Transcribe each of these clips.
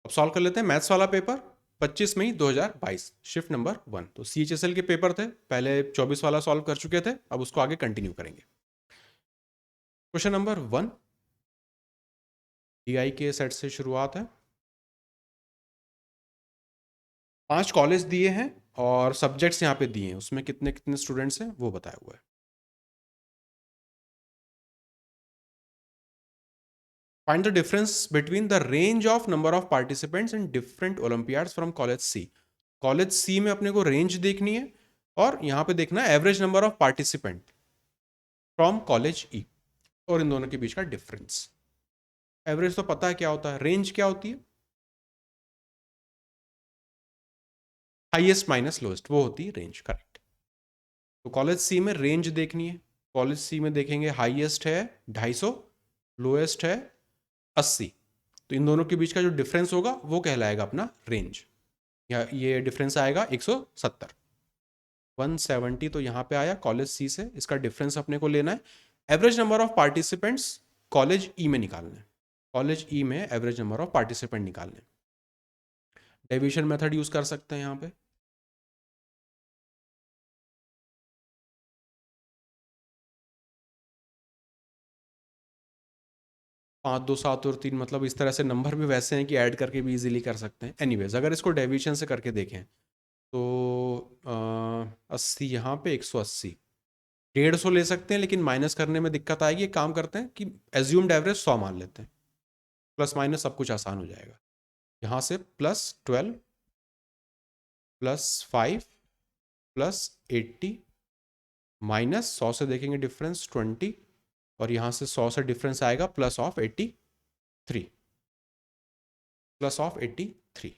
अब सॉल्व कर लेते हैं मैथ्स वाला पेपर 25 मई 2022 शिफ्ट नंबर 1। तो CHSL के पेपर थे, पहले 24 वाला सॉल्व कर चुके थे, अब उसको आगे कंटिन्यू करेंगे। क्वेश्चन नंबर 1 DI के सेट से शुरुआत है। 5 कॉलेज दिए हैं और सब्जेक्ट्स यहाँ पे दिए हैं, उसमें कितने कितने स्टूडेंट्स हैं वो बताया हुआ है। Find the difference between the range of number of participants in different olympiads from college C. College C में अपने को रेंज देखनी है और यहाँ पे देखना है average number of participant from college E, और इन दोनों के बीच का डिफरेंस। एवरेज तो पता है क्या होता है, रेंज क्या होती है, हाईएस्ट माइनस लोएस्ट, वो होती है रेंज, करेक्ट। तो कॉलेज सी में रेंज देखनी है। कॉलेज सी में देखेंगे हाईएस्ट है 250, लोएस्ट है 80। तो इन दोनों के बीच का जो डिफरेंस होगा वो कहलाएगा अपना रेंज। या ये डिफरेंस आएगा 170, 170 तो यहाँ पे आया कॉलेज सी से, इसका डिफरेंस अपने को लेना है। Average number of participants college E में निकालना है, कॉलेज ई में एवरेज नंबर ऑफ पार्टिसिपेंट निकालने। डेविएशन मेथड यूज कर सकते हैं यहाँ पे। 5 2 7 और 3, मतलब इस तरह से नंबर भी वैसे हैं कि ऐड करके भी इजीली कर सकते हैं। एनीवेज अगर इसको डेविएशन से करके देखें तो 80 यहाँ पे 180, 150 ले सकते हैं, लेकिन माइनस करने में दिक्कत आएगी। एक काम करते हैं कि एज्यूम्ड एवरेज 100 मान लेते हैं, प्लस माइनस सब कुछ आसान हो जाएगा। यहाँ से +12 +5 +80 माइनस 100 से देखेंगे डिफरेंस 20, और यहाँ से 100 से डिफरेंस आएगा +83, +83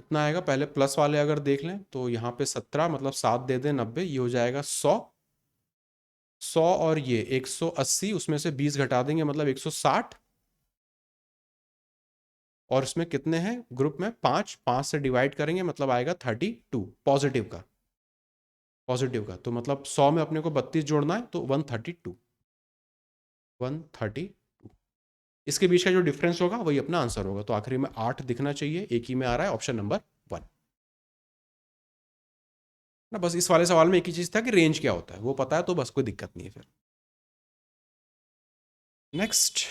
इतना आएगा। पहले प्लस वाले अगर देख लें तो यहाँ पे 17 मतलब 7 दे दें 90, ये हो जाएगा 100 और ये 180, उसमें से 20 घटा देंगे मतलब 160, और इसमें कितने हैं ग्रुप में 5 से डिवाइड करेंगे मतलब आएगा 32 पॉजिटिव का। तो मतलब 100 में अपने को 32 जोड़ना है तो 132, इसके बीच का जो डिफरेंस होगा वही अपना आंसर होगा। तो आखिरी में 8 दिखना चाहिए, एक ही में आ रहा है, ऑप्शन नंबर 1 ना। बस इस वाले सवाल में एक ही चीज था कि रेंज क्या होता है वो पता है, तो बस कोई दिक्कत नहीं है फिर। Next,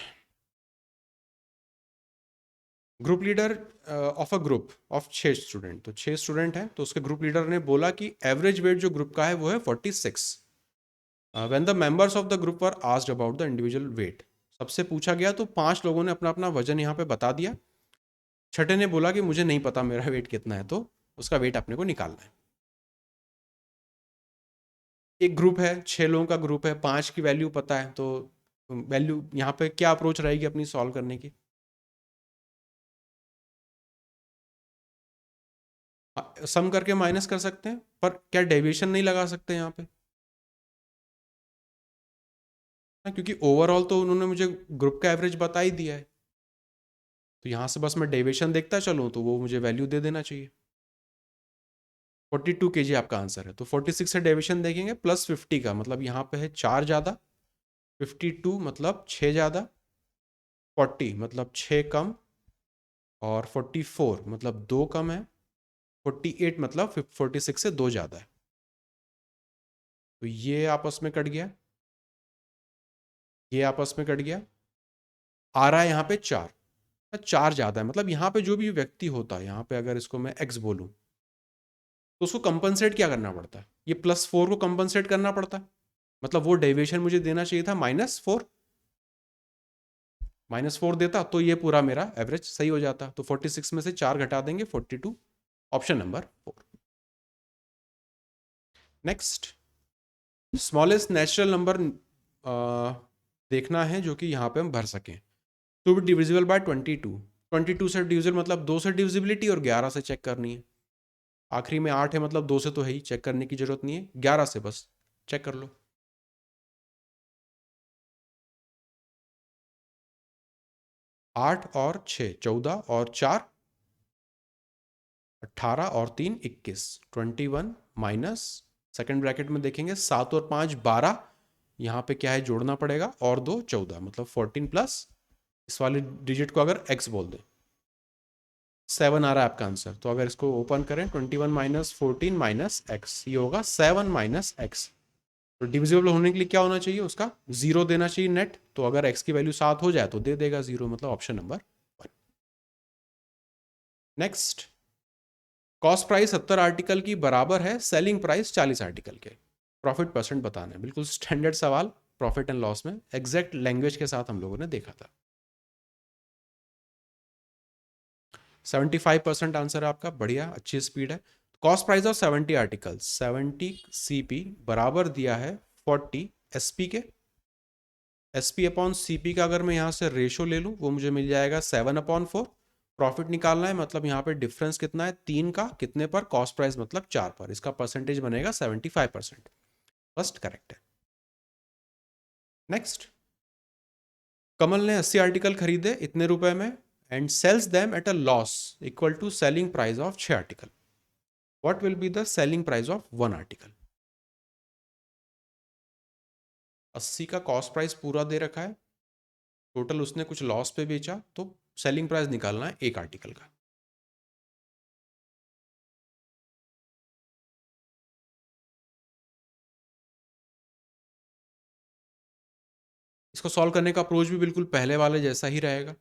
group leader of a group of 6 student. तो 6 स्टूडेंट हैं, तो उसके ग्रुप लीडर ने बोला कि एवरेज वेट जो ग्रुप का है वो है 46। When the members of the group were asked about the individual weight, सबसे पूछा गया तो 5 लोगों ने अपना अपना वजन यहाँ पे बता दिया। छठे ने बोला कि मुझे नहीं पता मेरा वेट कितना है, तो उसका वेट अपने को निकालना है। एक ग्रुप है, 6 लोगों का ग्रुप है, 5 की वैल्यू पता है, तो वैल्यू यहाँ पे क्या अप्रोच रहेगी अपनी सॉल्व करने की। सम करके माइनस कर सकते हैं, पर क्या डेविएशन नहीं लगा सकते यहाँ पे, क्योंकि ओवरऑल तो उन्होंने मुझे ग्रुप का एवरेज बता ही दिया है। तो यहाँ से बस मैं डेविएशन देखता चलूँ तो वो मुझे वैल्यू दे देना चाहिए। 42 kg आपका आंसर है, तो 46 से डेविएशन देखेंगे +50 का मतलब यहाँ पे है 4 ज़्यादा, 52 मतलब 6 ज़्यादा, 40 मतलब 6 कम, और 44 मतलब 2 कम है, 48 मतलब 46 से 2 ज़्यादा है। तो ये आपस में कट गया, ये आपस में कट गया, आ रहा है यहाँ पे 4, 4 ज़्यादा है। मतलब यहाँ पे जो भी व्यक्ति होता है, यहाँ पे अगर इसको मैं x बोलूँ तो उसको कंपनसेट क्या करना पड़ता है, ये +4 को कंपनसेट करना पड़ता है। मतलब वो डेविएशन मुझे देना चाहिए था -4, -4 देता तो ये पूरा मेरा एवरेज सही हो जाता। तो 46 में से 4 घटा देंगे 42, option number 4। Next, smallest natural number देखना है जो कि यहाँ पे हम भर सकें। टू बी डिविजिबल बाय 22, 22 से डिविजिबल मतलब 2 से डिविजिबिलिटी, और 11 से चेक करनी है। आखिरी में 8 है मतलब 2 से तो है ही, चेक करने की जरूरत नहीं है, 11 से बस चेक कर लो। 8 और 6 14, और 4 18, और 3 21, 21 माइनस सेकेंड ब्रैकेट में देखेंगे 7 और 5 12, यहाँ पे क्या है जोड़ना पड़ेगा, और 2 14 मतलब 14 प्लस इस वाले डिजिट को अगर x बोल दें 7 आ रहा है आपका आंसर। तो अगर इसको ओपन करें 21 माइनस 14 माइनस एक्स, ये होगा 7 माइनस एक्स। तो डिविजिबल होने के लिए क्या होना चाहिए, उसका 0 देना चाहिए नेट। तो अगर एक्स की वैल्यू 7 हो जाए तो दे देगा 0, मतलब option number 1। Next, cost price 70 article की बराबर है सेलिंग प्राइस 40 आर्टिकल के, प्रॉफिट परसेंट बताना है। बिल्कुल स्टैंडर्ड सवाल प्रॉफिट एंड लॉस में, एग्जैक्ट लैंग्वेज के साथ हम लोगों ने देखा था। 75% आंसर है आपका, बढ़िया, अच्छी स्पीड है। Cost price of 70 article, 70 CP बराबर दिया है 40 एसपी के। एसपी अपॉन सीपी का अगर मैं यहाँ से रेशो ले लूँ, वो मुझे मिल जाएगा 7/4। प्रॉफिट निकालना है, मतलब यहाँ पे डिफरेंस कितना है, 3 का कितने पर, कॉस्ट प्राइस मतलब 4 पर, इसका परसेंटेज बनेगा 75%। फर्स्ट करेक्ट है। नेक्स्ट, कमल ने 80 आर्टिकल खरीदे इतने रुपए में and sells them at a loss equal to selling price of 6 article. What will be the selling price of 1 article? 80 का कॉस्ट प्राइस पूरा दे रखा है, टोटल उसने कुछ लॉस पे बेचा, तो सेलिंग प्राइस निकालना है एक आर्टिकल का। इसको सॉल्व करने का अप्रोच भी बिल्कुल पहले वाले जैसा ही रहेगा।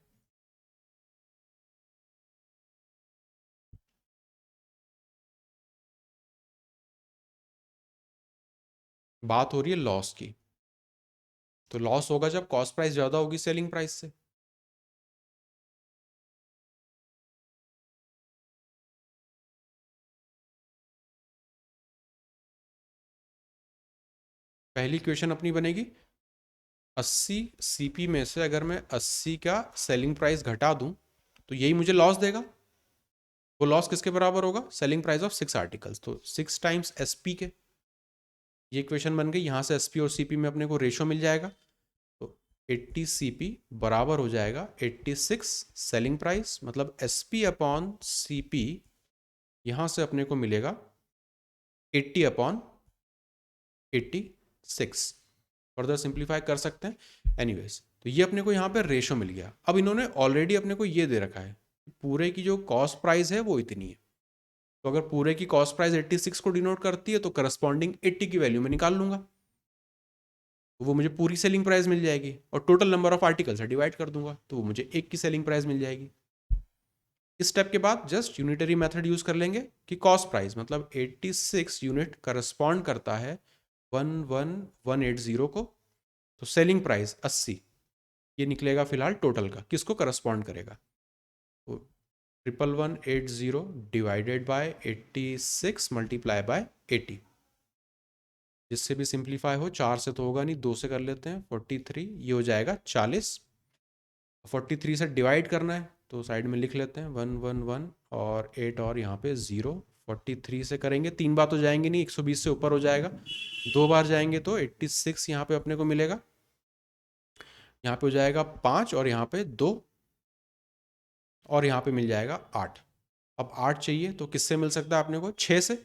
बात हो रही है लॉस की, तो लॉस होगा जब कॉस्ट प्राइस ज्यादा होगी सेलिंग प्राइस से। पहली क्वेश्चन अपनी बनेगी 80 सीपी में से अगर मैं 80 का सेलिंग प्राइस घटा दूं तो यही मुझे लॉस देगा। वो लॉस किसके बराबर होगा, सेलिंग प्राइस ऑफ 6 आर्टिकल्स, तो 6 टाइम्स एसपी के। ये क्वेश्चन बन गई। यहाँ से एसपी और सीपी में अपने को रेशो मिल जाएगा, तो 80 सीपी बराबर हो जाएगा 86 सेलिंग प्राइस, मतलब एसपी अपॉन सीपी। यहाँ से अपने को मिलेगा 80 अपॉन 86। फर्दर सिंप्लीफाई कर सकते हैं। एनीवेज, तो ये अपने को यहाँ पे रेशो मिल गया। अब इन्होंने ऑलरेडी अपने को ये दे रखा है, पूरे की जो कॉस्ट प्राइस है वो इतनी है। तो अगर पूरे की कॉस्ट प्राइस 86 को डिनोट करती है तो करस्पॉन्डिंग 80 की वैल्यू में निकाल लूंगा, तो वो मुझे पूरी सेलिंग प्राइस मिल जाएगी, और टोटल नंबर ऑफ आर्टिकल से डिवाइड कर दूंगा तो वो मुझे एक की सेलिंग प्राइस मिल जाएगी। इस स्टेप के बाद जस्ट यूनिटरी मेथड यूज कर लेंगे कि कॉस्ट प्राइस मतलब 86 यूनिट करस्पॉन्ड करता है 11180 को, तो सेलिंग प्राइस 80 ये निकलेगा फिलहाल टोटल का, किसको करस्पॉन्ड करेगा, तो 11180 डिवाइडेड बाय 86 मल्टीप्लाई बाय 80। जिससे भी सिंप्लीफाई हो, 4 से तो होगा नहीं, 2 से कर लेते हैं, 43 ये हो जाएगा 40। 43 से डिवाइड करना है तो साइड में लिख लेते हैं 111 और 8 और यहाँ पे 0। 43 से करेंगे 3 बार तो जाएंगे नहीं, 120 से ऊपर हो जाएगा, 2 बार जाएंगे तो 86 यहाँ पे अपने को मिलेगा। यहाँ पे हो जाएगा 5 और यहाँ पे 2 और यहाँ पे मिल जाएगा 8। अब 8 चाहिए तो किससे मिल सकता है अपने को, 6 से।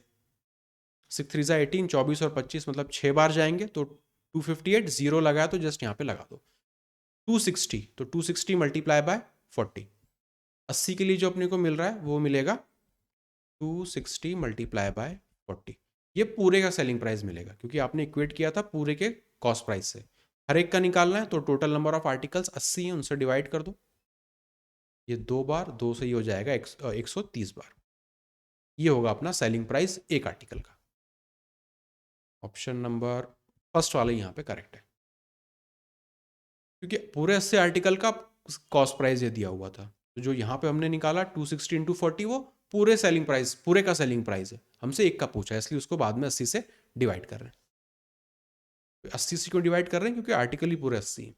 6 3 ज़ा 18, 24 और 25 मतलब 6 बार जाएंगे तो 258, 0 लगाया तो जस्ट यहाँ पे लगा दो 260, तो 260 मल्टीप्लाई बाय 40। 80 के लिए जो अपने को मिल रहा है वो मिलेगा 260 मल्टीप्लाई बाय 40। ये पूरे का सेलिंग प्राइस मिलेगा क्योंकि आपने इक्वेट किया था पूरे के कॉस्ट प्राइस से। हर एक का निकालना है तो टोटल नंबर ऑफ आर्टिकल्स 80 है, उनसे डिवाइड कर दो। ये 2 बार, 2 से ये हो जाएगा 130 बार। ये होगा अपना सेलिंग प्राइस एक आर्टिकल का। ऑप्शन नंबर फर्स्ट वाला यहाँ पे करेक्ट है, क्योंकि पूरे 80 आर्टिकल का कॉस्ट प्राइस ये दिया हुआ था। तो जो यहाँ पे हमने निकाला 260 इंटू 40 वो पूरे सेलिंग प्राइस, पूरे का सेलिंग प्राइस है। हमसे एक का पूछा है इसलिए उसको बाद में 80 से डिवाइड कर रहे हैं। 80 से क्यों डिवाइड कर रहे हैं, क्योंकि आर्टिकल ही पूरे 80 है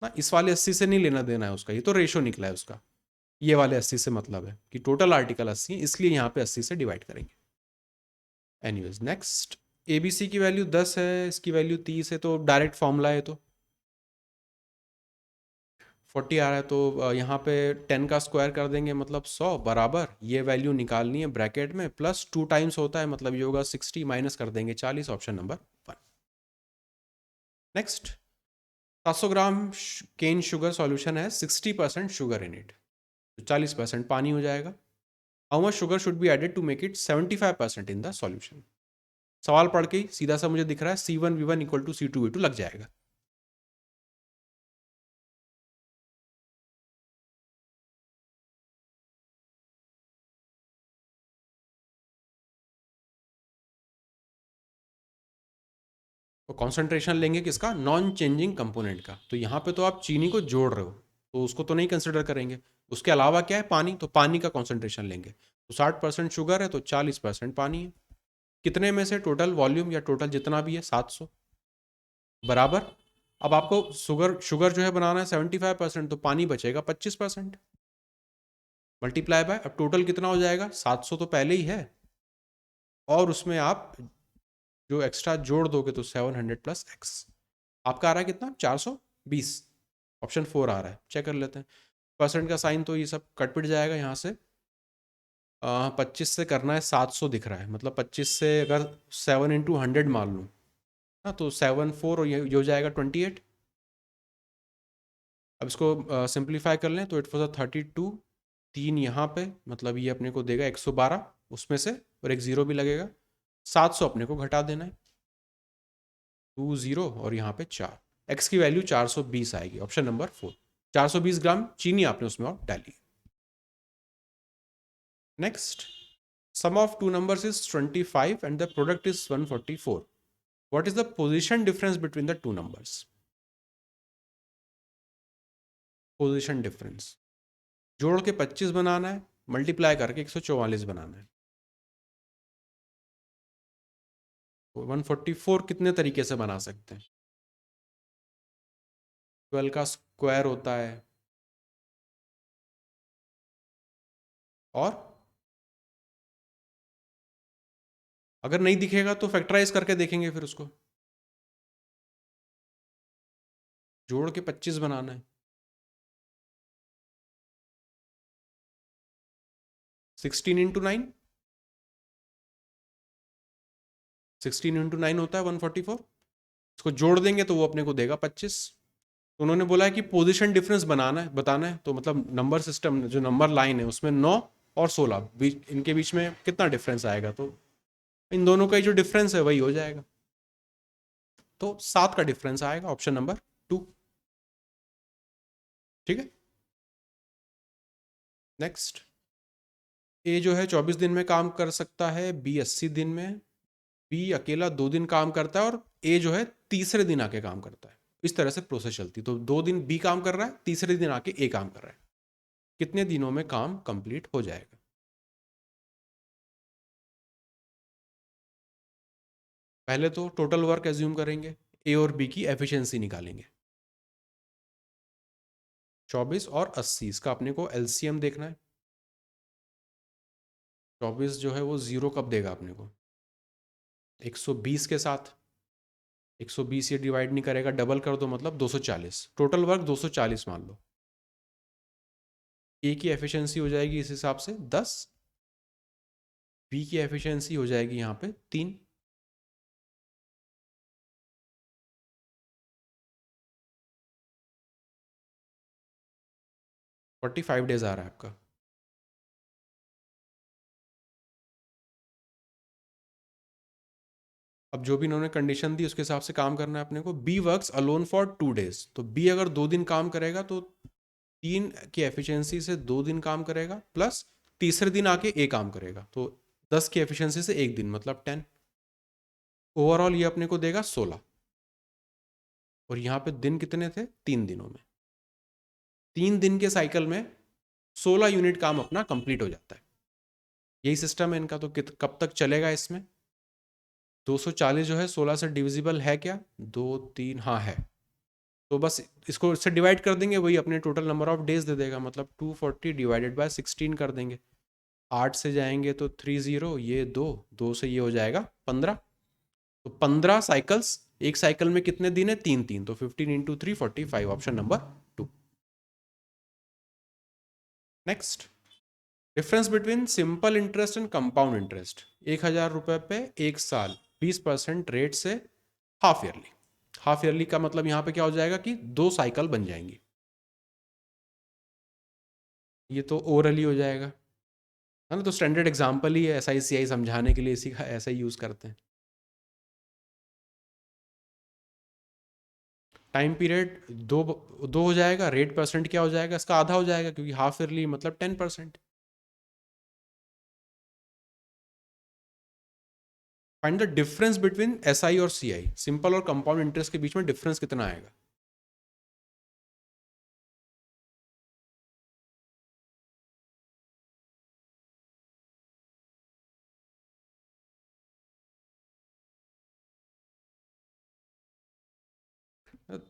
ना। इस वाले 80 से नहीं लेना देना है उसका, ये तो रेशो निकला है उसका। ये वाले 80 से मतलब है कि टोटल आर्टिकल 80 है, इसलिए यहाँ पे 80 से डिवाइड करेंगे। एनीवेज नेक्स्ट, एबीसी की वैल्यू 10 है, इसकी वैल्यू 30 है, तो डायरेक्ट फॉर्मूला है, तो 40 आ रहा है तो यहाँ पे 10 का स्क्वायर कर देंगे मतलब 100 बराबर ये वैल्यू निकालनी है ब्रैकेट में, प्लस 2 टाइम्स होता है मतलब ये होगा 60, माइनस कर देंगे 40, ऑप्शन नंबर 1। नेक्स्ट, 700 ग्राम केन शुगर सॉल्यूशन है 60% शुगर इन इट। तो 40% पानी हो जाएगा। How much sugar should be added to make it 75% in the solution. सवाल पढ़ के ही सीधा सा मुझे दिख रहा है C1V1 इक्वल टू C2V2 लग जाएगा। तो कॉन्सेंट्रेशन लेंगे किसका, नॉन चेंजिंग कंपोनेंट का। तो यहाँ पे तो आप चीनी को जोड़ रहे हो तो उसको तो नहीं कंसिडर करेंगे। उसके अलावा क्या है, पानी, तो पानी का कॉन्सेंट्रेशन लेंगे। तो 60% शुगर है तो 40% पानी है। कितने में से, टोटल वॉल्यूम या टोटल जितना भी है 700 बराबर। अब आपको शुगर शुगर जो है बनाना है 75%, तो पानी बचेगा 25%, मल्टीप्लाई बाय, अब टोटल कितना हो जाएगा, 700 तो पहले ही है और उसमें आप जो एक्स्ट्रा जोड़ दोगे तो 700 प्लस एक्स। आपका आ रहा है कितना, 420। ऑप्शन 4 आ रहा है, चेक कर लेते हैं। परसेंट का साइन तो ये सब कट पिट जाएगा यहाँ से। 25 से करना है, 700 दिख रहा है, मतलब 25 से अगर 7 × 100 मान लूँ ना, तो 7 4 और ये हो जाएगा 28। अब इसको सिंप्लीफाई कर लें तो इट वॉज 32। 3 यहाँ पे, मतलब ये अपने को देगा 112 उसमें से, और एक ज़ीरो भी लगेगा। 700 अपने को घटा देना है, 2 0 और यहाँ पे 4। एक्स की वैल्यू 420 आएगी, ऑप्शन नंबर 4। 420 ग्राम चीनी आपने उसमें और डाली। Next, sum of two numbers is 25 and the product is 144. What is the position difference between the two numbers? Position difference, जोड़ के 25 बनाना है, मल्टीप्लाई करके 144 बनाना है। तो 144 कितने तरीके से बना सकते हैं, 12 का स्क्वायर होता है, और अगर नहीं दिखेगा तो फैक्टराइज करके देखेंगे, फिर उसको जोड़ के 25 बनाना है। 16 × 9, 16 × 9 होता है 144। इसको जोड़ देंगे तो वो अपने को देगा 25। तो उन्होंने बोला है कि पोजीशन डिफरेंस बनाना है, बताना है, तो मतलब नंबर सिस्टम जो नंबर लाइन है उसमें 9 और 16 इनके बीच में कितना डिफरेंस आएगा, तो इन दोनों का जो डिफरेंस है वही हो जाएगा, तो 7 का डिफरेंस आएगा, ऑप्शन नंबर 2। ठीक है। नेक्स्ट, ए जो है 24 दिन में काम कर सकता है, बी 80 दिन में, बी अकेला 2 दिन काम करता है, और ए जो है तीसरे दिन आके काम करता है। इस तरह से प्रोसेस चलती, तो 2 दिन बी काम कर रहा है, तीसरे दिन आके ए काम कर रहा है। कितने दिनों में काम कंप्लीट हो जाएगा। पहले तो टोटल वर्क एज्यूम करेंगे, ए और बी की एफिशिएंसी निकालेंगे। 24 और 80, इसका अपने को एलसीएम देखना है। 24 जो है वो जीरो कब देगा अपने को, 120 के साथ। 120 ये डिवाइड नहीं करेगा, डबल कर दो मतलब 240। टोटल वर्क 240 मान लो। ए की एफिशिएंसी हो जाएगी इस हिसाब से 10, बी की एफिशिएंसी हो जाएगी यहाँ पे 3। फोर्टी 45 डेज आ रहा है आपका। अब जो भी इन्होंने कंडीशन दी उसके हिसाब से काम करना है अपने को। B works alone for 2 days, तो बी अगर 2 दिन काम करेगा तो 3 की एफिशिएंसी से 2 दिन काम करेगा, प्लस तीसरे दिन आके ए काम करेगा, तो 10 की एफिशिएंसी से 1 दिन मतलब 10। ओवरऑल ये अपने को देगा 16, और यहाँ पे दिन कितने थे, 3 दिनों में। 3 दिन के साइकिल में 16 यूनिट काम अपना कंप्लीट हो जाता है। यही सिस्टम है इनका, तो कब तक चलेगा इसमें। 240 जो है 16 से डिविजिबल है क्या, 2 3, हाँ है, तो बस इसको इससे डिवाइड कर देंगे, वही अपने टोटल नंबर ऑफ डेज दे देगा, मतलब 240 डिवाइडेड बाय 16 कर देंगे। 8 से जाएंगे तो 30, ये 2, 2 से ये हो जाएगा 15, तो 15 साइकिल्स। एक साइकिल में कितने दिन है, 3 3, तो 15 × 3 45, option number 2। Next, difference between simple interest and compound interest. 1,000 रुपए पे 1 साल 20% रेट से हाफ ईयरली। हाफ ईयरली का मतलब यहाँ पे क्या हो जाएगा कि 2 साइकिल बन जाएंगी। ये तो ओरली हो जाएगा, है ना। तो स्टैंडर्ड एग्जाम्पल ही है, SI CI समझाने के लिए इसी का ऐसा ही यूज़ करते हैं। टाइम पीरियड दो दो हो जाएगा, रेट परसेंट क्या हो जाएगा, इसका आधा हो जाएगा, क्योंकि हाफ ईयरली मतलब 10%। Find the difference between SI और CI, सिंपल और कंपाउंड इंटरेस्ट के बीच में डिफरेंस कितना आएगा।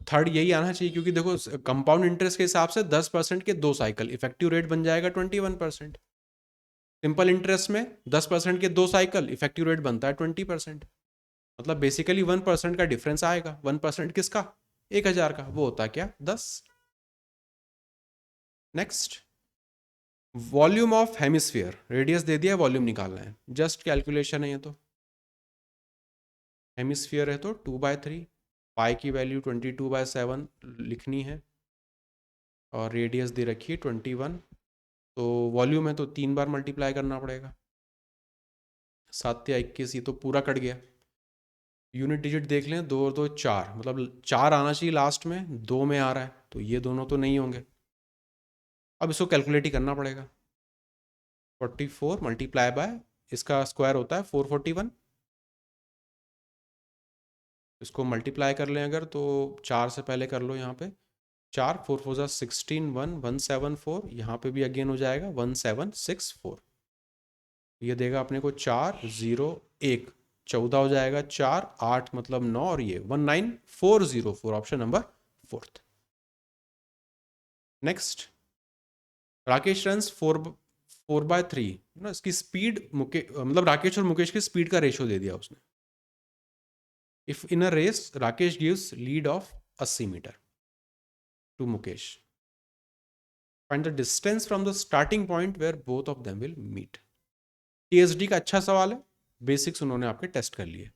थर्ड यही आना चाहिए, क्योंकि देखो कंपाउंड इंटरेस्ट के हिसाब से 10% के 2 साइकिल, इफेक्टिव रेट बन जाएगा 21%। सिंपल इंटरेस्ट में 10% के 2 साइकिल, इफेक्टिव रेट बनता है 20%। मतलब बेसिकली 1% का डिफरेंस आएगा। 1% किसका, 1000 का, वो होता है क्या, 10। Next, volume of hemisphere, radius दे दिया, वॉल्यूम निकालना है, जस्ट कैलकुलेशन है ये तो। हेमिस्फीयर है तो 2/3, पाई की वैल्यू 22/7 लिखनी है, और रेडियस दे रखी है 21। तो वॉल्यूम है तो 3 बार मल्टीप्लाई करना पड़ेगा, 7 या 21, ये तो पूरा कट गया। यूनिट डिजिट देख लें, 2 और 2 4, मतलब 4 आना चाहिए लास्ट में, 2 में आ रहा है, तो ये दोनों तो नहीं होंगे। अब इसको कैलकुलेट ही करना पड़ेगा। 44 मल्टीप्लाई बाय, इसका स्क्वायर होता है 441, इसको मल्टीप्लाई कर लें अगर, तो 4 से पहले कर लो यहाँ पे, 4 4 4 16, 1 174, यहाँ पे भी अगेन हो जाएगा 1764। ये देगा अपने को 401, 14 हो जाएगा, 4 8 मतलब 9, और ये 19404, option number 4th। Next, Rakesh runs 4/3 ना, इसकी स्पीड मतलब राकेश और मुकेश की स्पीड का रेशियो दे दिया उसने। If in a race Rakesh gives lead of 80 metre to Mukesh, find the distance from the starting point where both of them will meet. TSD का अच्छा सवाल है, बेसिक्स उन्होंने आपके टेस्ट कर लिए।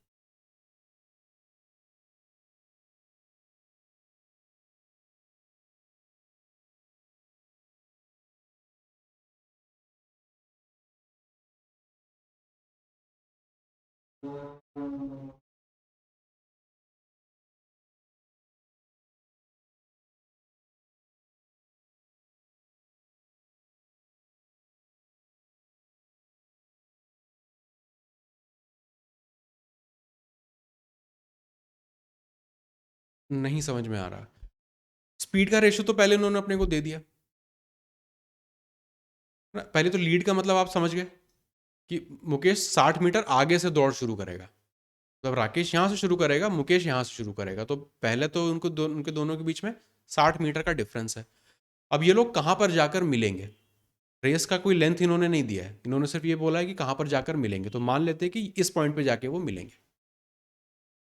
नहीं समझ में आ रहा। स्पीड का रेशियो तो पहले उन्होंने अपने को दे दिया ना। पहले तो लीड का मतलब आप समझ गए कि मुकेश 60 मीटर आगे से दौड़ शुरू करेगा, मतलब राकेश यहाँ से शुरू करेगा, मुकेश यहाँ से शुरू करेगा, तो पहले तो उनके दोनों के बीच में 60 मीटर का डिफरेंस है। अब ये लोग कहाँ पर जाकर मिलेंगे, रेस का कोई लेंथ इन्होंने नहीं दिया है, इन्होंने सिर्फ ये बोला है कि कहाँ पर जाकर मिलेंगे, तो मान लेते हैं कि इस पॉइंट पे जाके वो मिलेंगे।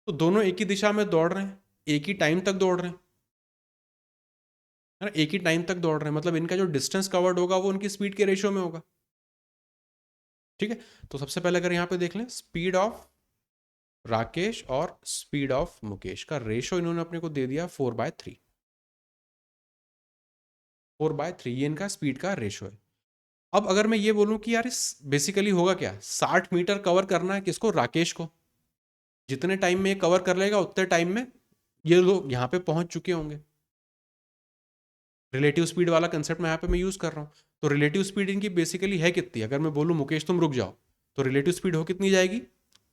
तो दोनों एक ही दिशा में दौड़ रहे हैं, एक ही टाइम तक दौड़ रहे हैं, है ना, एक ही टाइम तक दौड़ रहे हैं, मतलब इनका जो डिस्टेंस कवर्ड होगा वो उनकी स्पीड के रेशियो में होगा। ठीक है, तो सबसे पहले अगर यहाँ पे देख लें, स्पीड ऑफ राकेश और स्पीड ऑफ मुकेश का रेशियो इन्होंने अपने को दे दिया 4/3। 4/3 ये इनका स्पीड का रेशियो है। अब अगर मैं ये बोलूं कि यार इस बेसिकली होगा क्या, 60 मीटर कवर करना है किसको, राकेश को, जितने टाइम में ये कवर कर लेगा उतने टाइम में ये लोग यहाँ पे पहुंच चुके होंगे। रिलेटिव स्पीड वाला कंसेप्ट मैं यहाँ पे मैं यूज कर रहा हूँ। तो रिलेटिव स्पीड इनकी बेसिकली है कितनी, अगर मैं बोलूँ मुकेश तुम रुक जाओ, तो रिलेटिव स्पीड हो कितनी जाएगी,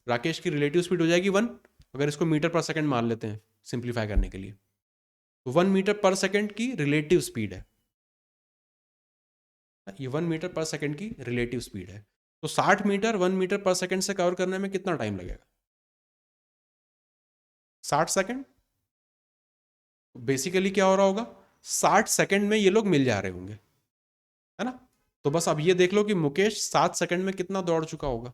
राकेश की रिलेटिव स्पीड हो जाएगी 1, अगर इसको मीटर पर सेकंड मान लेते हैं सिंप्लीफाई करने के लिए, तो 1 मीटर पर सेकंड की रिलेटिव स्पीड है, ये 1 मीटर पर सेकंड की रिलेटिव स्पीड है। तो 60 मीटर 1 मीटर पर सेकंड से कवर करने में कितना टाइम लगेगा, 60 सेकंड। बेसिकली क्या हो रहा होगा, 60 सेकंड में ये लोग मिल जा रहे होंगे, है ना। तो बस अब ये देख लो कि मुकेश 7 सेकंड में कितना दौड़ चुका होगा।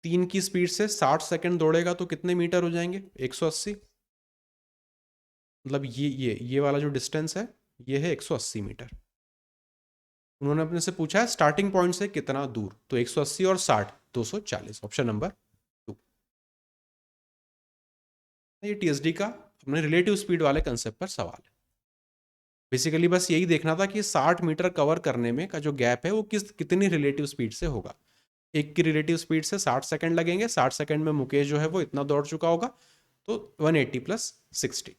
3 की स्पीड से 60 सेकंड दौड़ेगा तो कितने मीटर हो जाएंगे, 180। मतलब ये वाला जो डिस्टेंस है ये है 180 मीटर। उन्होंने अपने से पूछा है स्टार्टिंग पॉइंट से कितना दूर, तो 180 और 60 240, ऑप्शन नंबर 2। ये TSD का अपने रिलेटिव स्पीड वाले कंसेप्ट पर सवाल है। बेसिकली बस यही देखना था कि 60 मीटर कवर करने में का जो गैप है वो कितनी रिलेटिव स्पीड से होगा। एक की रिलेटिव स्पीड से 60 सेकंड लगेंगे, 60 सेकंड में मुकेश जो है वो इतना दौड़ चुका होगा, तो 180 प्लस 60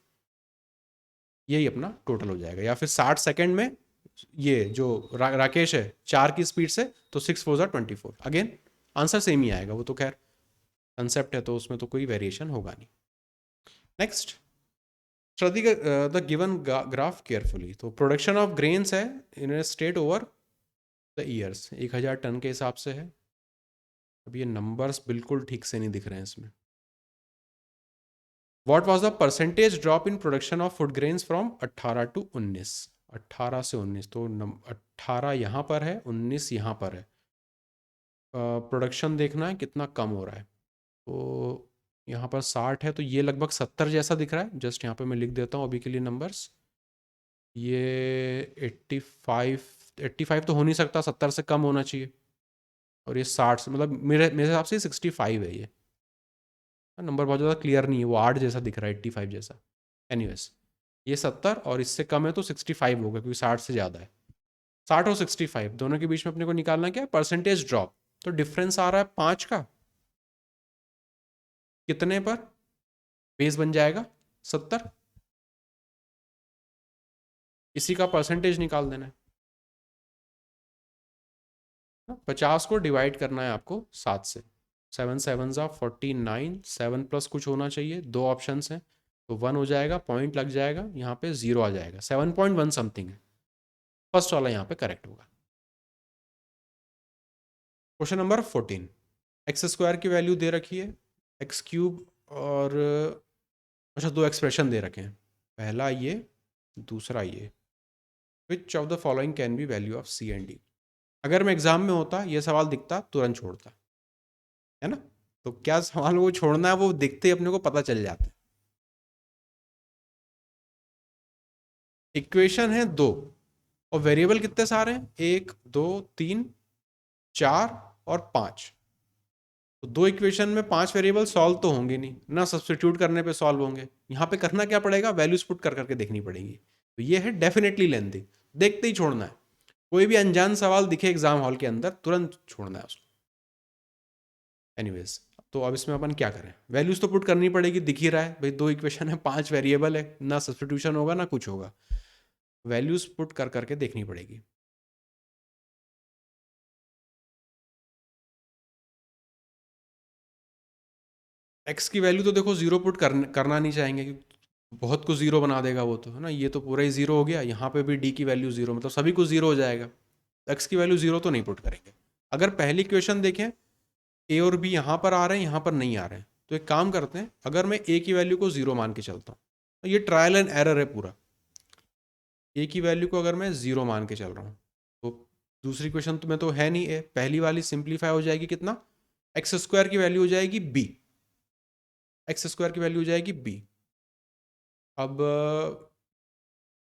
यही अपना टोटल हो जाएगा। या फिर 60 सेकंड में ये जो राकेश है 4 की स्पीड से, तो 6 4 24, अगेन आंसर सेम ही आएगा। वो तो खैर कंसेप्ट है तो उसमें तो कोई वेरिएशन होगा नहीं। Next, study the given graph carefully. तो प्रोडक्शन ऑफ ग्रेन्स है in a state over the years, 1000 ton के हिसाब से है। अब ये नंबर्स बिल्कुल ठीक से नहीं दिख रहे हैं इसमें। What was the percentage drop in production of food grains from 18 to 19? 18 से 19, तो 18 यहाँ पर है, 19 यहाँ पर है। प्रोडक्शन देखना है कितना कम हो रहा है। तो यहाँ पर 60 है, तो ये लगभग 70 जैसा दिख रहा है। जस्ट यहाँ पे मैं लिख देता हूँ अभी के लिए नंबर्स। ये 85, 85 तो हो नहीं सकता, 70 से कम होना चाहिए। और ये 60 से, मतलब मेरे मेरे हिसाब से 65 है ये। नंबर बहुत ज़्यादा क्लियर नहीं है, वो 8 जैसा दिख रहा है, 85 जैसा। एनीवेज, ये 70 और इससे कम है तो 65 होगा, क्योंकि 60 से ज़्यादा है। 60 और 65 दोनों के बीच में अपने को निकालना क्या है? Percentage drop. तो डिफरेंस आ रहा है 5 का, कितने पर? बेस बन जाएगा 70, इसी का परसेंटेज निकाल देना है। 50 को डिवाइड करना है आपको 7 से। 7 7 ज़ा 49, 7 प्लस कुछ होना चाहिए, दो ऑप्शन हैं तो 1 हो जाएगा, पॉइंट लग जाएगा, यहाँ पे 0 आ जाएगा, 7.1 समथिंग है। फर्स्ट वाला यहाँ पे करेक्ट होगा। क्वेश्चन नंबर 14, एक्स स्क्वायर की वैल्यू दे रखी है, एक्स क्यूब और अच्छा दो एक्सप्रेशन दे रखे हैं, पहला ये, दूसरा ये। Which of the following can be value of C and D? अगर मैं एग्जाम में होता ये सवाल दिखता तुरंत छोड़ता, है ना? तो क्या सवाल वो छोड़ना है, वो दिखते ही अपने को पता चल जाता है। इक्वेशन है दो और वेरिएबल कितने सारे हैं? 1 2 3 4 और 5। तो दो इक्वेशन में 5 वेरिएबल सॉल्व तो होंगे नहीं ना, सब्स्टिट्यूट करने पे सॉल्व होंगे। यहाँ पे करना क्या पड़ेगा? वैल्यूज पुट कर करके देखनी पड़ेगी। तो ये है डेफिनेटली लेंथी, देखते ही छोड़ना है। कोई भी अनजान सवाल दिखे एग्जाम हॉल के अंदर तुरंत छोड़ना है उसको। एनीवेज, तो अब इसमें अपन क्या करें? वैल्यूज तो पुट करनी पड़ेगी, दिख ही रहा है भाई, दो इक्वेशन है, 5 वेरिएबल है, ना सब्स्टिट्यूशन होगा ना कुछ होगा। वैल्यूज पुट कर करके देखनी पड़ेगी। एक्स की वैल्यू तो देखो जीरो पुट करना नहीं चाहेंगे, क्योंकि बहुत कुछ जीरो बना देगा वो, तो है ना। ये तो पूरा ही जीरो हो गया, यहाँ पे भी डी की वैल्यू जीरो, मतलब सभी कुछ जीरो हो जाएगा। एक्स की वैल्यू जीरो तो नहीं पुट करेंगे। अगर पहली क्वेश्चन देखें, ए और बी यहाँ पर आ रहे हैं, यहाँ पर नहीं आ रहे हैं, तो एक काम करते हैं, अगर मैं ए की वैल्यू को जीरो मान के चलता हूँ, तो ये ट्रायल एंड एरर है पूरा। ए की वैल्यू को अगर मैं जीरो मान के चल रहा हूँ, तो दूसरी क्वेश्चन तो में तो है नहीं ए, पहली वाली सिंप्लीफाई हो जाएगी, कितना? एक्स स्क्वायर की वैल्यू हो जाएगी बी, एक्स स्क्वायर की वैल्यू हो जाएगी बी। अब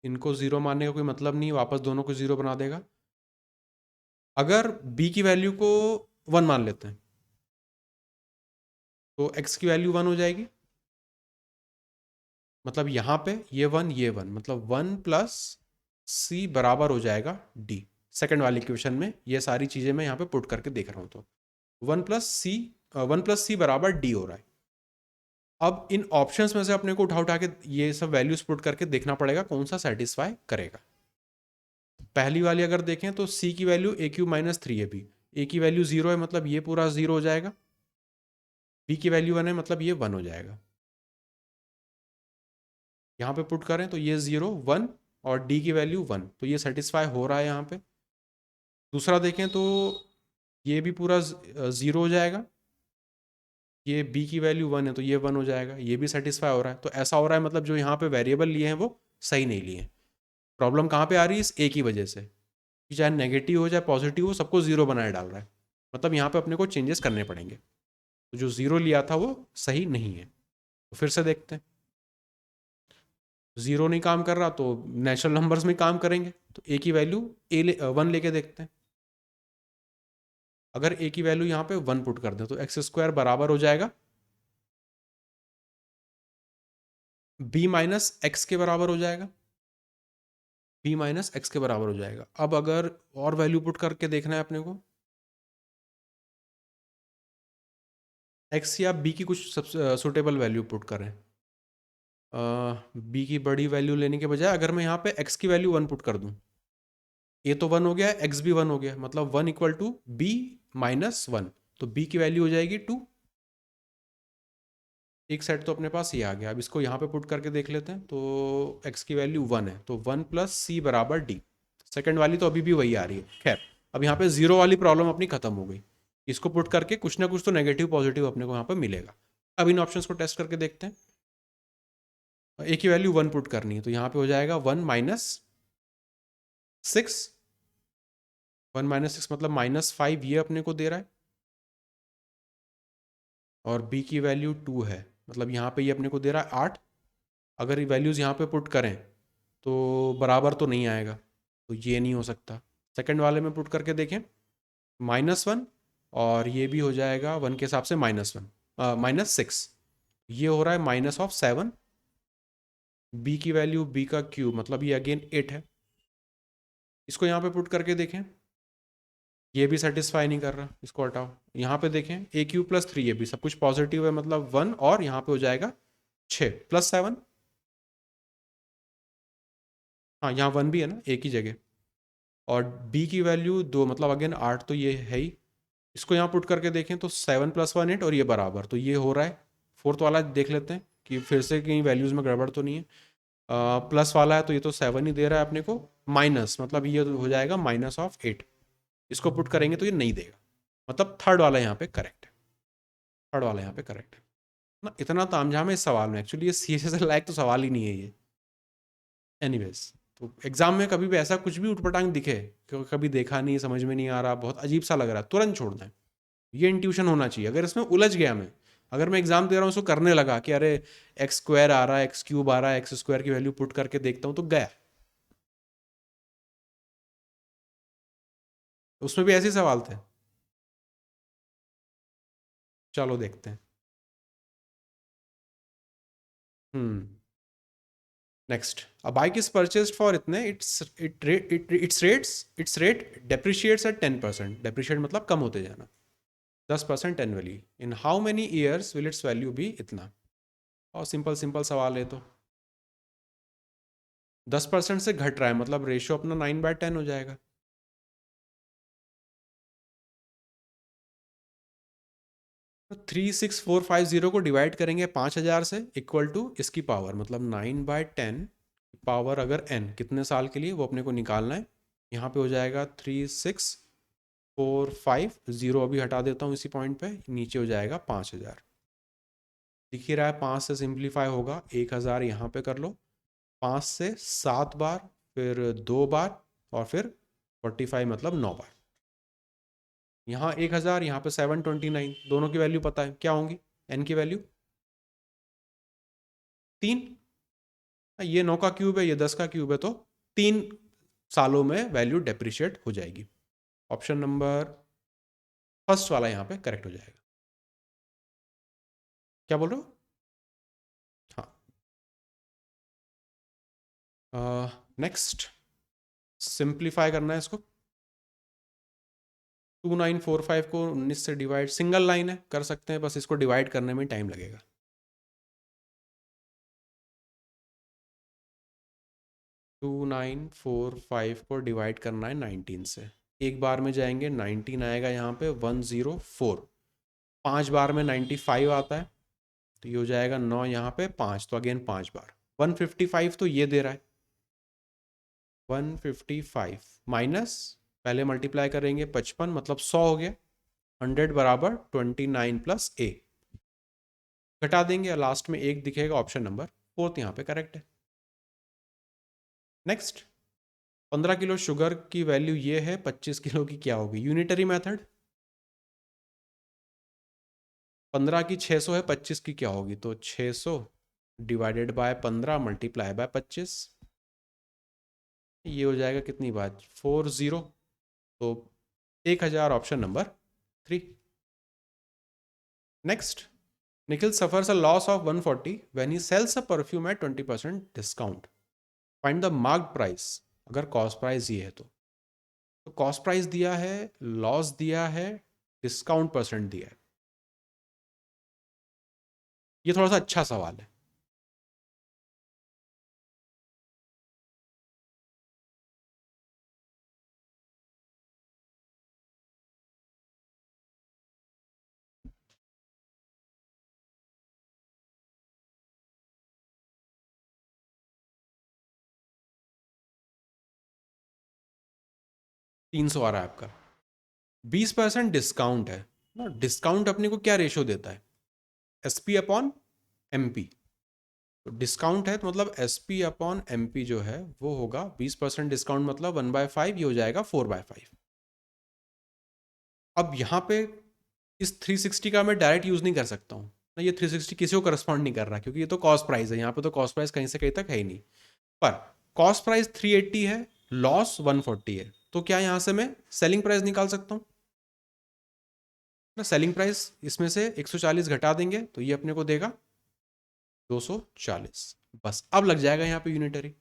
इनको जीरो मानने का कोई मतलब नहीं, वापस दोनों को जीरो बना देगा। अगर बी की वैल्यू को वन मान लेते हैं, तो एक्स की वैल्यू वन हो जाएगी, मतलब यहाँ पे ये वन, मतलब वन प्लस सी बराबर हो जाएगा डी। सेकेंड वाली क्वेश्चन में ये सारी चीज़ें मैं यहाँ पे पुट करके देख रहा हूँ, तो वन प्लस सी बराबर डी हो रहा है। अब इन ऑप्शंस में से अपने को उठा उठा के ये सब वैल्यूज पुट करके देखना पड़ेगा कौन सा सेटिस्फाई करेगा। पहली वाली अगर देखें तो सी की वैल्यू ए क्यू माइनस थ्री है, भी ए की वैल्यू जीरो है, मतलब ये पूरा जीरो हो जाएगा। बी की वैल्यू वन है, मतलब ये वन हो जाएगा। यहाँ पे पुट करें तो ये जीरो वन और डी की वैल्यू वन, तो ये सेटिस्फाई हो रहा है यहाँ पे। दूसरा देखें तो ये भी पूरा जीरो हो जाएगा, ये बी की वैल्यू वन है तो ये वन हो जाएगा, ये भी सेटिस्फाई हो रहा है। तो ऐसा हो रहा है मतलब जो यहाँ पे वेरिएबल लिए हैं वो सही नहीं लिए हैं। प्रॉब्लम कहाँ पे आ रही है? इस ए की वजह से, कि चाहे नेगेटिव हो चाहे पॉजिटिव हो, सबको जीरो बनाए डाल रहा है। मतलब यहाँ पे अपने को चेंजेस करने पड़ेंगे, तो जो जीरो लिया था वो सही नहीं है। तो फिर से देखते हैं, जीरो नहीं काम कर रहा तो नेचुरल नंबर्स में काम करेंगे, तो ए की वैल्यू वन लेके देखते हैं। अगर ए की वैल्यू यहाँ पे वन पुट कर दें तो एक्स स्क्वायर बराबर हो जाएगा बी माइनस एक्स के बराबर हो जाएगा। b माइनस एक्स के बराबर हो जाएगा। अब अगर और वैल्यू पुट करके देखना है अपने को, x या b की कुछ सुटेबल वैल्यू पुट करें। b की बड़ी वैल्यू लेने के बजाय अगर मैं यहाँ पे x की वैल्यू 1 पुट कर दूँ, a तो 1 हो गया, x भी 1 हो गया, मतलब 1 इक्वल टू b माइनस 1, तो b की वैल्यू हो जाएगी 2। एक सेट तो अपने पास ये आ गया। अब इसको यहाँ पे पुट करके देख लेते हैं, तो x की वैल्यू 1 है, तो 1 प्लस सी बराबर डी। सेकेंड वाली तो अभी भी वही आ रही है। खैर, अब यहाँ पे जीरो वाली प्रॉब्लम अपनी खत्म हो गई। इसको पुट करके कुछ ना कुछ तो नेगेटिव पॉजिटिव अपने को यहाँ पे मिलेगा। अब इन ऑप्शंस को टेस्ट करके देखते हैं। ए की वैल्यू 1 पुट करनी है, तो यहाँ पे हो जाएगा 1 माइनस 6। 1 माइनस 6 मतलब -5, ये अपने को दे रहा है। और b की वैल्यू 2 है, मतलब यहाँ पे ये अपने को दे रहा है 8। अगर ये वैल्यूज़ यहाँ पे पुट करें तो बराबर तो नहीं आएगा, तो ये नहीं हो सकता। सेकंड वाले में पुट करके देखें, -1, और ये भी हो जाएगा 1 के हिसाब से -1, -6। ये हो रहा है -7। b की वैल्यू b का क्यूब, मतलब ये अगेन 8 है। इसको यहाँ पे पुट करके देखें, ये भी सेटिस्फाई नहीं कर रहा, इसको हटाओ। यहाँ पे देखें ए क्यू प्लस 3, ये भी सब कुछ पॉजिटिव है, मतलब 1, और यहाँ पे हो जाएगा 6 प्लस 7। हाँ, यहाँ 1 भी है ना, एक ही जगह। और b की वैल्यू 2, मतलब अगेन 8, तो ये है ही। इसको यहाँ पुट करके देखें तो 7 प्लस 1 8, और ये बराबर, तो ये हो रहा है। फोर्थ वाला देख लेते हैं कि फिर से कहीं वैल्यूज़ में गड़बड़ तो नहीं है। प्लस वाला है तो ये तो 7 ही दे रहा है अपने को, माइनस मतलब ये हो जाएगा -8। इसको पुट करेंगे तो ये नहीं देगा, मतलब थर्ड वाला यहाँ पे करेक्ट है। थर्ड वाला यहाँ पे करेक्ट है ना। इतना तामझाम है इस सवाल में, एक्चुअली ये सीरियस लायक तो सवाल ही नहीं है ये। एनीवेज, तो एग्जाम में कभी भी ऐसा कुछ भी उटपटांग दिखे, कभी देखा नहीं, समझ में नहीं आ रहा, बहुत अजीब सा लग रहा है, तुरंत छोड़ना है। ये इंट्यूशन होना चाहिए। अगर इसमें उलझ गया मैं, अगर मैं एग्जाम दे रहा हूँ उसको करने लगा कि अरे एक्स स्क्वायर आ रहा है, एक्स क्यूब आ रहा है, एक्स स्क्वायर की वैल्यू पुट करके देखता हूँ, तो गया। उसमें भी ऐसे ही सवाल थे। चलो देखते हैं। Hmm next, a bike is purchased for इतने, it's rate depreciates at 10%। Depreciate मतलब कम होते जाना, 10% annually. In how many years will its value भी इतना। और सिंपल सिंपल सवाल है, तो 10% से घट रहा है, मतलब रेशियो अपना 9/10 हो जाएगा। तो 36450 को डिवाइड करेंगे 5000 से, इक्वल टू इसकी पावर, मतलब 9/10 पावर अगर n कितने साल के लिए वो अपने को निकालना है। यहाँ पे हो जाएगा 36450, अभी हटा देता हूँ इसी पॉइंट पे, नीचे हो जाएगा 5000। दिख ही रहा है, 5 से सिंप्लीफाई होगा, 1000 यहाँ पे कर लो, 5 से 7 बार, फिर 2 बार, और फिर 45 मतलब 9 बार। यहाँ 1000, यहाँ पे 729, दोनों की वैल्यू पता है क्या होंगी। n की वैल्यू 3, ये 9 का क्यूब है, ये 10 का क्यूब है, तो 3 सालों में वैल्यू डेप्रिशिएट हो जाएगी। ऑप्शन नंबर फर्स्ट वाला यहाँ पे करेक्ट हो जाएगा। क्या बोल रहे हो? हाँ, नेक्स्ट, सिंप्लीफाई करना है इसको। 2945 को 19 से डिवाइड, सिंगल लाइन है, कर सकते हैं, बस इसको डिवाइड करने में टाइम लगेगा। 2945 को डिवाइड करना है 19 से, एक बार में जाएंगे 19 आएगा यहाँ पे 104, 5 बार में 95 आता है, तो ये हो जाएगा 9 यहाँ पे 5, तो अगेन 5 बार 155, तो ये दे रहा है 155 माइनस, पहले मल्टीप्लाई करेंगे 55, मतलब 100 हो गया। 100 बराबर 29 प्लस ए, घटा देंगे और लास्ट में एक दिखेगा, ऑप्शन नंबर फोर्थ यहाँ पे करेक्ट है। नेक्स्ट, 15 किलो शुगर की वैल्यू ये है, 25 किलो की क्या होगी। यूनिटरी मेथड, 15 की 600 है, 25 की क्या होगी, तो 600 डिवाइडेड बाय 15 मल्टीप्लाई बाय 25, ये हो जाएगा कितनी बात, 40, तो 1000, option number 3। Next, Nikhil suffers a loss of 140 when he sells a perfume at 20% discount. Find the marked price अगर कॉस्ट प्राइस ये है तो कॉस्ट प्राइस दिया है, लॉस दिया है, डिस्काउंट परसेंट दिया है। ये थोड़ा सा अच्छा सवाल है। तीन सौ आ रहा है आपका। 20% डिस्काउंट है ना। डिस्काउंट अपने को क्या रेशो देता है? S P upon M P. तो डिस्काउंट है तो मतलब S P upon M P जो है वो होगा 20% डिस्काउंट, मतलब 1/5, ये हो जाएगा 4/5। अब यहाँ पे इस 360 का मैं डायरेक्ट यूज़ नहीं कर सकता हूँ ना, ये 360 किसी को करस्पॉन्ड नहीं कर रहा क्योंकि ये तो कॉस्ट प्राइस है। यहाँ पे तो कॉस्ट प्राइस कहीं से कहीं तक है ही नहीं। पर कॉस्ट प्राइस 380 है, लॉस 140 है, तो क्या यहाँ से मैं सेलिंग प्राइस निकाल सकता हूँ ना? सेलिंग प्राइस इसमें से 140 घटा देंगे तो ये अपने को देगा 240। बस अब लग जाएगा यहाँ पे यूनिटरी।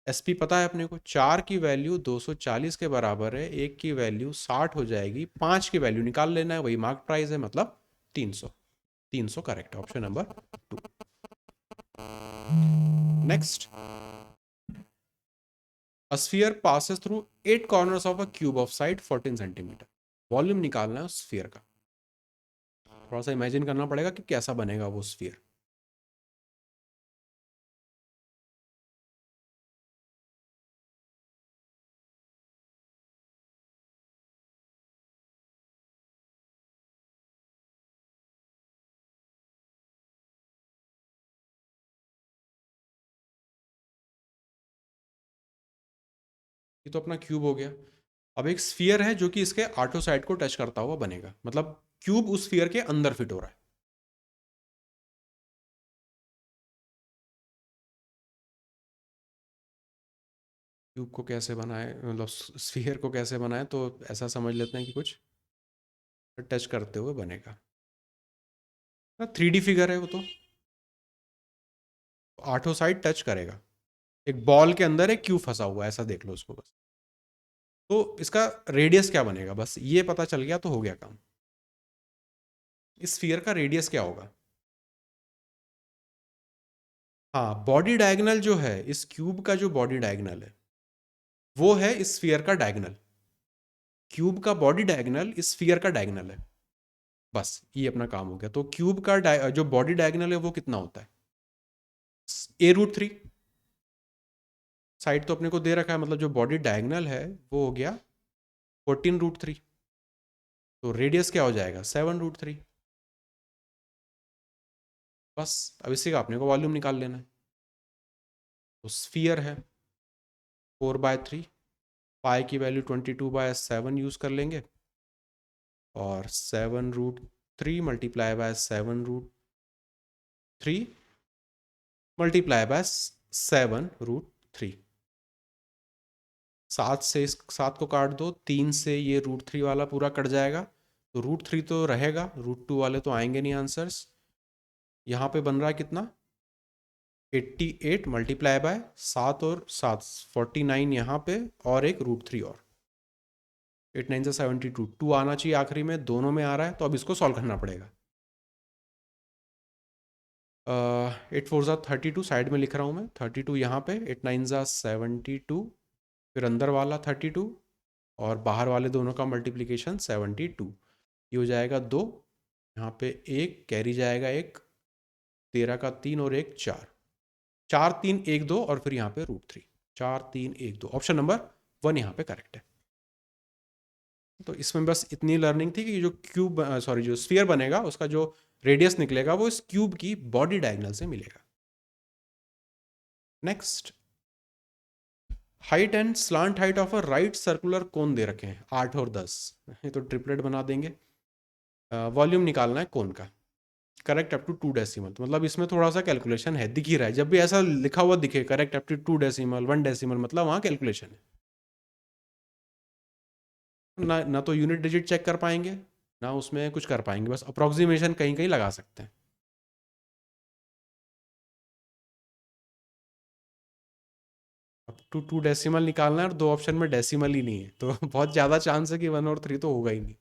एसपी पता है अपने को, 4 की वैल्यू 240 के बराबर है, 1 की वैल्यू 60 हो जाएगी, 5 की वैल्यू निकाल लेना है, वही मार्क प्राइस है, मतलब 300। 300 correct, option number 2। Next, a sphere passes through 8 corners of a cube of side 14 centimetre. Volume निकालना है उस स्फीयर का। थोड़ा सा इमेजिन करना पड़ेगा कि कैसा बनेगा वो स्फीयर। ये तो अपना क्यूब हो गया। अब एक स्फीयर है जो कि इसके आठों साइड को टच करता हुआ बनेगा, मतलब क्यूब उस स्फीयर के अंदर फिट हो रहा है। क्यूब को कैसे बनाए, मतलब स्फीयर को कैसे बनाए, तो ऐसा समझ लेते हैं कि कुछ टच करते हुए बनेगा। 3D फिगर है वो तो आठों साइड टच करेगा। एक बॉल के अंदर एक क्यूब फंसा हुआ है, ऐसा देख लो उसको बस। तो इसका रेडियस क्या बनेगा, बस ये पता चल गया तो हो गया काम। इस स्फीयर का रेडियस क्या होगा? हाँ, बॉडी डायगनल जो है, इस क्यूब का जो बॉडी डायगनल है वो है इस स्फीयर का डायगनल। क्यूब का बॉडी डायगनल इस स्फीयर का डायगनल है। बस ये अपना काम हो गया। तो क्यूब का जो बॉडी डायगनल है वो कितना होता है? A√3। साइड तो अपने को दे रखा है, मतलब जो बॉडी डायगनल है वो हो गया 14√3। तो रेडियस क्या हो जाएगा? 7√3। बस अब इसी का अपने को वॉल्यूम निकाल लेना है। तो स्फीयर है 4/3, पाई की वैल्यू 22/7 यूज़ कर लेंगे, और 7√3 मल्टीप्लाई बाय 7√3 मल्टीप्लाई बाय 7√3। 7 से इस 7 को काट दो, 3 से ये √3 वाला पूरा कट जाएगा, तो √3 तो रहेगा, √2 वाले तो आएंगे नहीं आंसर्स। यहाँ पे बन रहा है कितना? 88 मल्टीप्लाई बाय 7 और 7 49 यहाँ पे, और एक √3 और 8 9 से 72, 2 आना चाहिए आखिरी में, दोनों में आ रहा है, तो अब इसको सॉल्व करना पड़ेगा। 8 4 ज़ा 32, साइड में लिख रहा हूँ मैं 32 यहाँ पे, 8 9 ज़ा 72, फिर अंदर वाला 32 और बाहर वाले दोनों का मल्टीप्लिकेशन 72, ये हो जाएगा 2, यहाँ पे एक कैरी जाएगा, एक 13 का 3 और एक 4, 4 3 1 2 और फिर यहाँ पे √3, 4 3 1 2, ऑप्शन नंबर 1 यहाँ पे करेक्ट है। तो इसमें बस इतनी लर्निंग थी कि जो क्यूब सॉरी जो स्फीयर बनेगा उसका जो रेडियस निकलेगा वो इस क्यूब की बॉडी डायगनल से मिलेगा। Next, height and slant height of a right circular cone दे रखे हैं 8 और 10, ये तो ट्रिपलेट बना देंगे। वॉल्यूम निकालना है कोन का, करेक्ट अप टू 2 डेसिमल, तो मतलब इसमें थोड़ा सा कैलकुलेशन है, दिख ही रहा है, जब भी ऐसा लिखा हुआ दिखे correct up to 2 decimal 1 decimal, मतलब वहाँ कैलकुलेशन है। ना ना तो यूनिट डिजिट चेक कर पाएंगे ना उसमें कुछ कर पाएंगे, बस अप्रोक्सीमेशन कहीं कहीं लगा सकते हैं। अप टू डेसिमल निकालना है और दो ऑप्शन में डेसिमल ही नहीं है, तो बहुत ज़्यादा चांस है कि 1 और 3 तो होगा ही नहीं।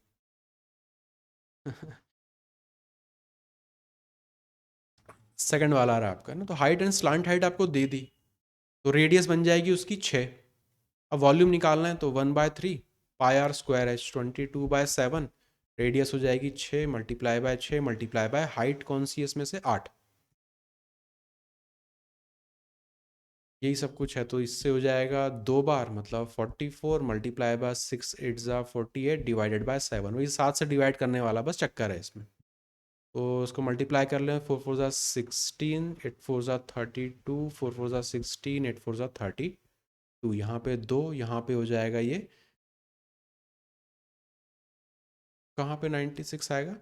सेकंड वाला आ रहा है आपका ना, तो हाइट एंड स्लांट हाइट आपको दे दी, तो रेडियस बन जाएगी उसकी 6। अब वॉल्यूम निकालना है तो 1/3 पाई आर स्क्वायर एच 22/7, रेडियस हो जाएगी 6 multiply by 6 multiply by height कौन सी है इसमें से 8, यही सब कुछ है। तो इससे हो जाएगा 2 बार मतलब 44 मल्टीप्लाई बाय 6 8 ज़ा 48 डिवाइडेड बाय 7, वही 7 से डिवाइड करने वाला बस चक्कर है इसमें। तो उसको मल्टीप्लाई कर लें, 4 4 ज़ा 16 8 4 ज़ा 32 4 4 ज़ा 16 8 4 ज़ा 32, यहाँ पे 2, यहाँ पे हो जाएगा ये, कहाँ पे 96 आएगा,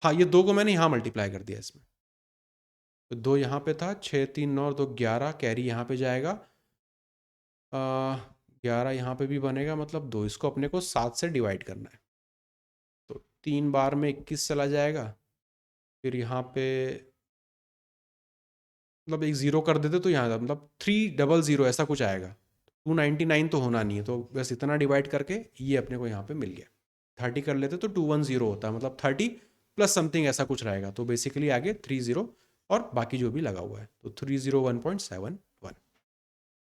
हाँ ये 2 को मैंने यहाँ मल्टीप्लाई कर दिया इसमें, तो 2 यहाँ पे था, 6 3 9 2 11, कैरी यहाँ पे जाएगा 11, यहाँ पे भी बनेगा मतलब 2, इसको अपने को 7 से डिवाइड करना है, तो 3 बार में 21 चला जाएगा, फिर यहाँ पे मतलब एक ज़ीरो कर देते तो यहाँ मतलब 300 ऐसा कुछ आएगा, 299 तो होना नहीं है, तो बस इतना डिवाइड करके ये अपने को यहाँ पे मिल गया। 30 कर लेते तो 210 होता है, मतलब 30 प्लस समथिंग ऐसा कुछ रहेगा, तो बेसिकली आगे 30 और बाकी जो भी लगा हुआ है, तो 301.71।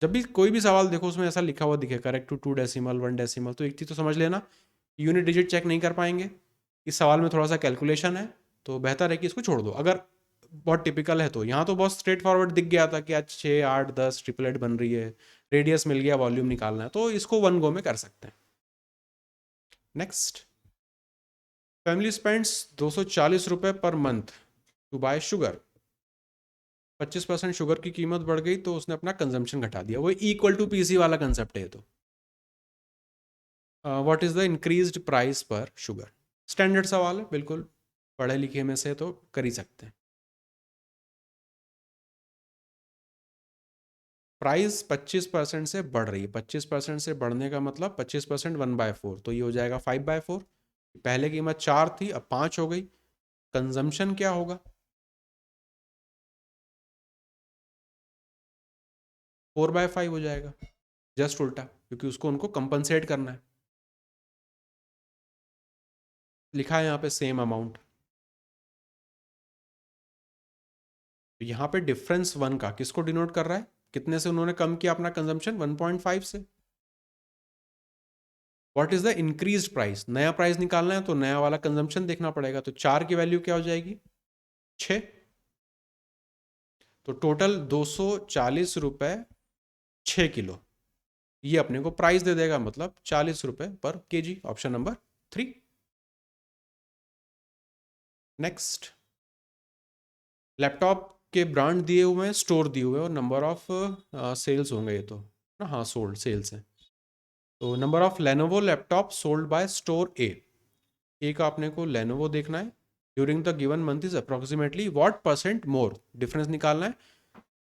जब भी कोई भी सवाल देखो उसमें ऐसा लिखा हुआ दिखे करेक्ट टू 2 डेसिमल 1 डेसिमल, तो एक चीज़ तो समझ लेना, यूनिट डिजिट चेक नहीं कर पाएंगे, इस सवाल में थोड़ा सा कैलकुलेशन है, तो बेहतर है कि इसको छोड़ दो। अगर बहुत टिपिकल है तो यहाँ तो बहुत स्ट्रेट फॉरवर्ड दिख गया था कि आज 6 8 10 ट्रिपलेट बन रही है, रेडियस मिल गया, वॉल्यूम निकालना है, तो इसको 1 गो में कर सकते हैं। नेक्स्ट, फैमिली स्पेंड्स 240 रुपये पर month to buy sugar, 25% sugar की कीमत बढ़ गई तो उसने अपना कंजम्पशन घटा दिया, वो इक्वल टू पीसी वाला कंसेप्ट है। तो what is the increased price पर शुगर, स्टैंडर्ड सवाल है, बिल्कुल पढ़े लिखे में से तो कर ही सकते हैं। प्राइस 25% से बढ़ रही है, 25% से बढ़ने का मतलब 25% 1/4, तो ये हो जाएगा 5/4, पहले कीमत 4 थी अब 5 हो गई, कंजम्पशन क्या होगा, 4/5 हो जाएगा, जस्ट उल्टा, क्योंकि उसको उनको कंपनसेट करना है, लिखा है यहाँ पे सेम अमाउंट, तो यहाँ पे डिफरेंस 1 का किसको डिनोट कर रहा है, कितने से उन्होंने कम किया अपना कंजम्पशन, 1.5 से। What is the increase price, नया प्राइस निकालना है तो नया वाला कंजम्पशन देखना पड़ेगा, तो 4 की वैल्यू क्या हो जाएगी 6, तो टोटल 240 रुपये 6 किलो, ये अपने को प्राइस दे देगा, मतलब 40 रुपये पर KG, option number 3। Next, laptop के ब्रांड दिए हुए हैं, स्टोर दिए हुए हैं और नंबर ऑफ सेल्स होंगे ये तो ना, हाँ सोल्ड सेल्स हैं, तो number of Lenovo laptop sold by store A का अपने को लेनोवो देखना है, during the given month is approximately what percent more, difference निकालना है,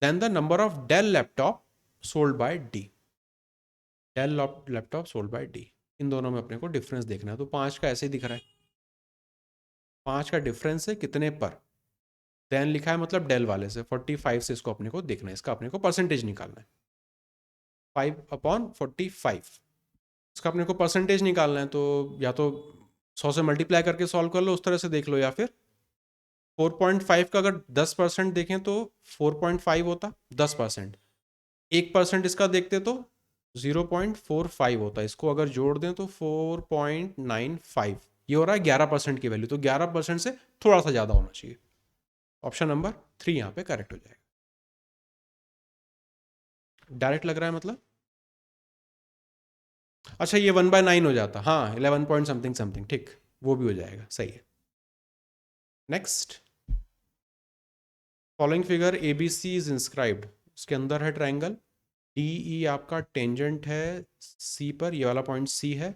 then the number of Dell laptop sold by D, Dell laptop sold by D, इन दोनों में अपने को डिफरेंस देखना है, तो 5 का ऐसे ही दिख रहा है, 5 का डिफरेंस है कितने पर, देन लिखा है मतलब डेल वाले से 45 से इसको अपने को देखना है, इसका अपने को परसेंटेज निकालना है, 5/45, इसका अपने को परसेंटेज निकालना है, तो या तो 100 से मल्टीप्लाई करके सॉल्व कर लो, उस तरह से देख लो, या फिर 4.5 का अगर 10% देखें तो 4.5 होता, 10%, 1% इसका देखते तो 0.45 होता है, इसको अगर जोड़ दें तो 4.95, ये हो रहा है 11% की वैल्यू, तो 11% से थोड़ा सा ज़्यादा होना चाहिए, ऑप्शन नंबर 3 यहाँ पे करेक्ट हो जाएगा। डायरेक्ट लग रहा है मतलब, अच्छा ये 1/9 हो जाता, हाँ 11 पॉइंट समथिंग समथिंग, ठीक, वो भी हो जाएगा, सही है। Next, following figure A B C is inscribed, उसके अंदर है ट्राइंगल, डी ई आपका टेंजेंट है सी पर, ये वाला पॉइंट सी है,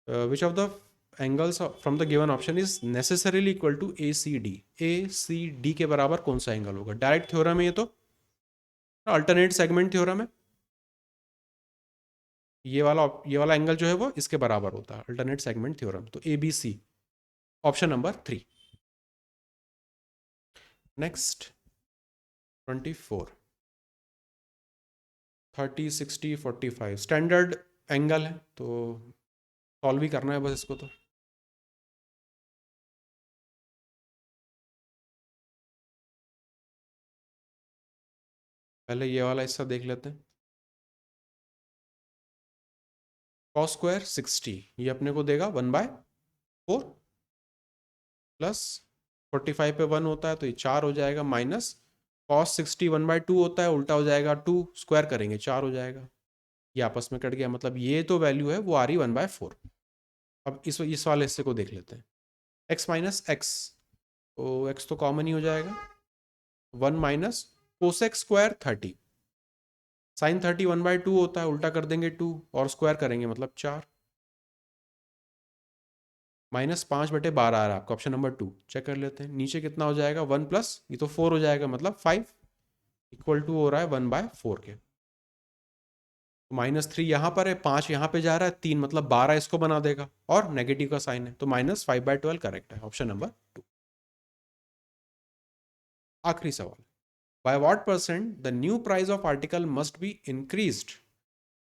which of the angles from the given option is necessarily equal to A C D, A C D के बराबर कौन सा एंगल होगा, डायरेक्ट थ्योरम है ये तो, अल्टरनेट सेगमेंट थ्योरम है, ये वाला एंगल जो है वो इसके बराबर होता है, अल्टरनेट सेगमेंट थ्योरम, तो A B C, option number 3। Next 24, 30 60 45 standard angle है, तो सॉल्व ही करना है बस इसको। तो पहले ये वाला हिस्सा देख लेते हैं। कॉस स्क्वायर 60 ये अपने को देगा 1/4 प्लस 45 पे 1 होता है तो ये 4 हो जाएगा, माइनस कॉस 60 1/2 होता है, उल्टा हो जाएगा 2, स्क्वायर करेंगे 4 हो जाएगा। ये आपस में कट गया, मतलब ये तो वैल्यू है वो आ रही 1/4। अब इस वाले हिस्से को देख लेते हैं। x माइनस एक्स, तो x तो कॉमन ही हो जाएगा, 1 माइनस कोसेक स्क्वायर 30, साइन 30 1/2 होता है, उल्टा कर देंगे 2 और स्क्वायर करेंगे मतलब 4, -5/12 आ रहा है आपका, ऑप्शन नंबर 2 चेक कर लेते हैं। नीचे कितना हो जाएगा, 1 प्लस ये तो 4 हो जाएगा, मतलब 5 इक्वल टू हो रहा है 1/4 के। तो -3 यहाँ पर है, 5 यहाँ पे जा रहा है, 3 मतलब 12 इसको बना देगा और नेगेटिव का साइन है, तो -5/12 करेक्ट है, ऑप्शन नंबर 2। आखिरी सवाल, by what percent the new price of article must be increased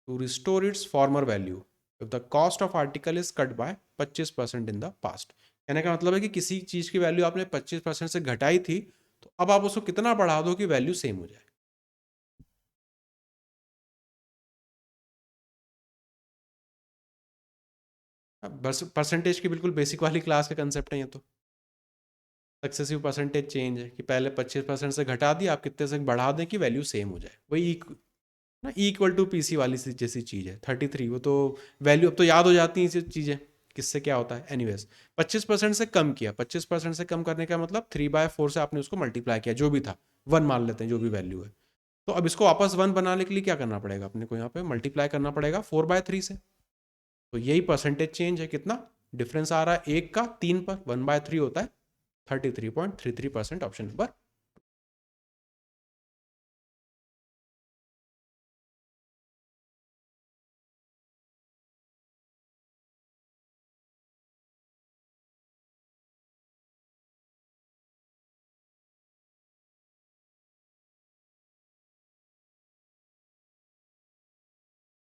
to restore its former value if the cost of article is cut by 25% in the past. कहने का मतलब है कि किसी चीज की वैल्यू आपने 25% से घटाई थी, तो अब आप उसको कितना बढ़ा दो कि वैल्यू सेम हो जाए। परसेंटेज की बिल्कुल बेसिक वाली क्लास का कंसेप्ट है ये तो। सक्सेसिव परसेंटेज चेंज है कि पहले 25% से घटा दिया, आप कितने से बढ़ा दें कि वैल्यू सेम हो जाए, वही ना इक्वल टू पीसी वाली जैसी चीज़ है। 33 वो तो वैल्यू अब तो याद हो जाती हैं चीज़ें, किससे क्या होता है। एनीवेज 25% से कम किया, 25% से कम करने का मतलब 3/4 से आपने उसको मल्टीप्लाई किया, जो भी था 1 मान लेते हैं जो भी वैल्यू है। तो अब इसको वापस 1 बनाने के लिए क्या करना पड़ेगा अपने को, यहाँ पे मल्टीप्लाई करना पड़ेगा 4/3 से। तो यही परसेंटेज चेंज है, कितना डिफरेंस आ रहा है 1 का 3 पर, 1/3 होता है 33.33%, ऑप्शन नंबर